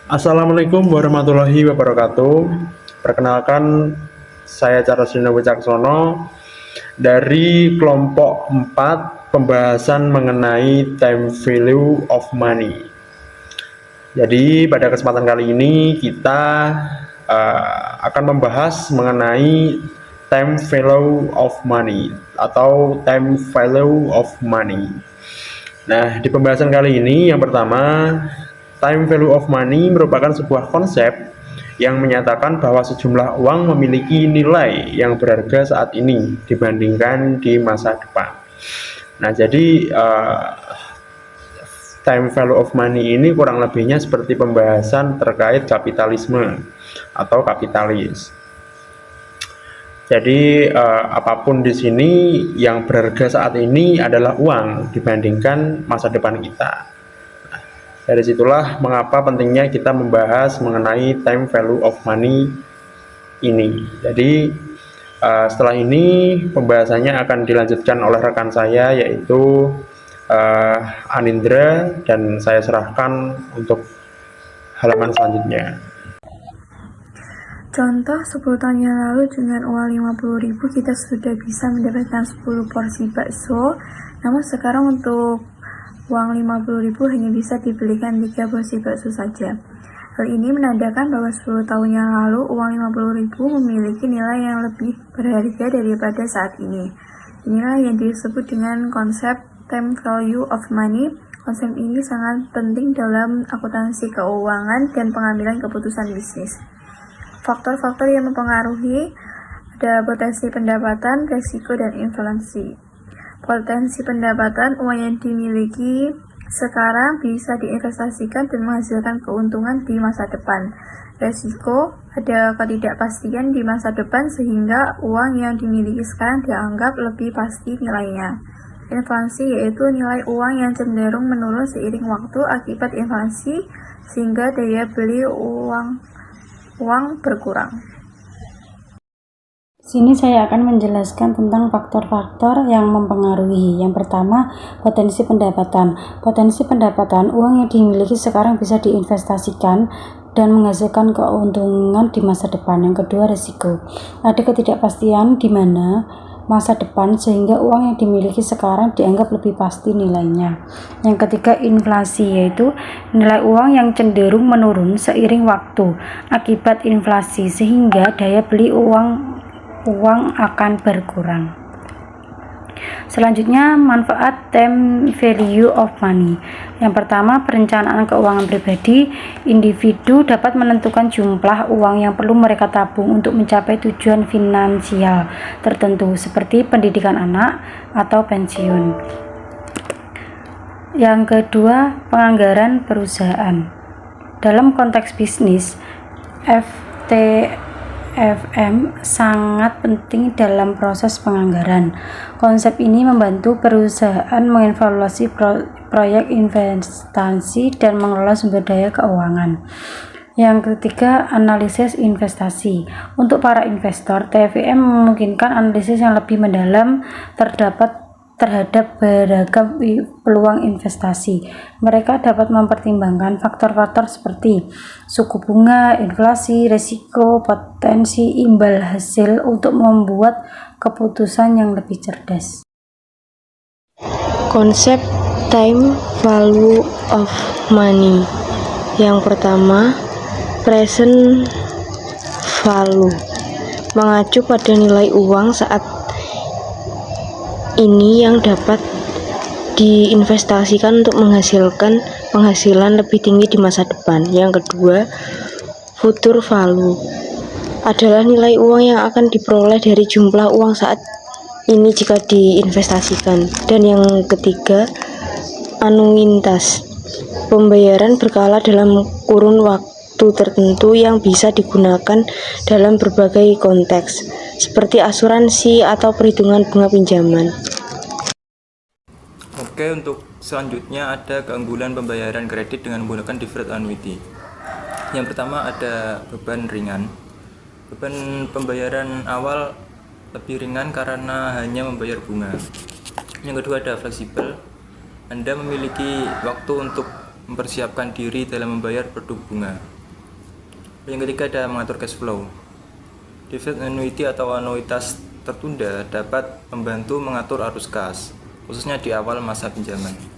Assalamualaikum warahmatullahi wabarakatuh. Perkenalkan, saya Carasino Wicaksono dari kelompok 4 pembahasan mengenai time value of money. Jadi pada kesempatan kali ini kita akan membahas mengenai time value of money atau time value of money. Nah, di pembahasan kali ini yang pertama, time value of money merupakan sebuah konsep yang menyatakan bahwa sejumlah uang memiliki nilai yang berharga saat ini dibandingkan di masa depan. Nah, jadi time value of money ini kurang lebihnya seperti pembahasan terkait kapitalisme atau kapitalis. Jadi apapun di sini yang berharga saat ini adalah uang dibandingkan masa depan kita. Nah, dari situlah mengapa pentingnya kita membahas mengenai time value of money ini. Jadi setelah ini pembahasannya akan dilanjutkan oleh rekan saya yaitu Anindra, dan saya serahkan untuk halaman selanjutnya. Contoh, 10 tahun yang lalu dengan uang 50.000 kita sudah bisa mendapatkan 10 porsi bakso. Namun sekarang untuk uang 50.000 hanya bisa dibelikan 3 porsi bakso saja. Hal ini menandakan bahwa 10 tahun yang lalu uang 50.000 memiliki nilai yang lebih berharga daripada saat ini. Inilah yang disebut dengan konsep time value of money. Konsep ini sangat penting dalam akuntansi keuangan dan pengambilan keputusan bisnis. Faktor-faktor yang mempengaruhi ada potensi pendapatan, risiko, dan inflasi. Potensi pendapatan, uang yang dimiliki sekarang bisa diinvestasikan dan menghasilkan keuntungan di masa depan. Risiko, ada ketidakpastian di masa depan sehingga uang yang dimiliki sekarang dianggap lebih pasti nilainya. Inflasi yaitu nilai uang yang cenderung menurun seiring waktu akibat inflasi sehingga daya beli uang berkurang. Sini saya akan menjelaskan tentang faktor-faktor yang mempengaruhi. Yang pertama, potensi pendapatan. Potensi pendapatan, uang yang dimiliki sekarang bisa diinvestasikan dan menghasilkan keuntungan di masa depan. Yang kedua, risiko. Ada ketidakpastian di mana masa depan sehingga uang yang dimiliki sekarang dianggap lebih pasti nilainya. Yang ketiga, inflasi, yaitu nilai uang yang cenderung menurun seiring waktu akibat inflasi sehingga daya beli uang akan berkurang. Selanjutnya, manfaat time value of money. Yang pertama, perencanaan keuangan pribadi. Individu dapat menentukan jumlah uang yang perlu mereka tabung untuk mencapai tujuan finansial tertentu seperti pendidikan anak atau pensiun. Yang kedua, penganggaran perusahaan. Dalam konteks bisnis, FTFM sangat penting dalam proses penganggaran. Konsep ini membantu perusahaan mengevaluasi proyek investasi dan mengelola sumber daya keuangan. Yang ketiga, analisis investasi. Untuk para investor, TFM memungkinkan analisis yang lebih mendalam terhadap beragam peluang investasi. Mereka dapat mempertimbangkan faktor-faktor seperti suku bunga, inflasi, risiko, potensi imbal hasil untuk membuat keputusan yang lebih cerdas. Konsep time value of money. Yang pertama, present value, mengacu pada nilai uang saat ini yang dapat diinvestasikan untuk menghasilkan penghasilan lebih tinggi di masa depan. Yang kedua, future value, adalah nilai uang yang akan diperoleh dari jumlah uang saat ini jika diinvestasikan. Dan yang ketiga, anuitas, pembayaran berkala dalam kurun waktu tertentu yang bisa digunakan dalam berbagai konteks seperti asuransi atau perhitungan bunga pinjaman. Oke, untuk selanjutnya ada keunggulan pembayaran kredit dengan menggunakan deferred annuity. Yang pertama ada beban ringan. Beban pembayaran awal lebih ringan karena hanya membayar bunga. Yang kedua ada fleksibel. Anda memiliki waktu untuk mempersiapkan diri dalam membayar produk bunga. Yang ketiga ada mengatur cash flow. Deferred annuity atau anuitas tertunda dapat membantu mengatur arus kas, khususnya di awal masa pinjaman.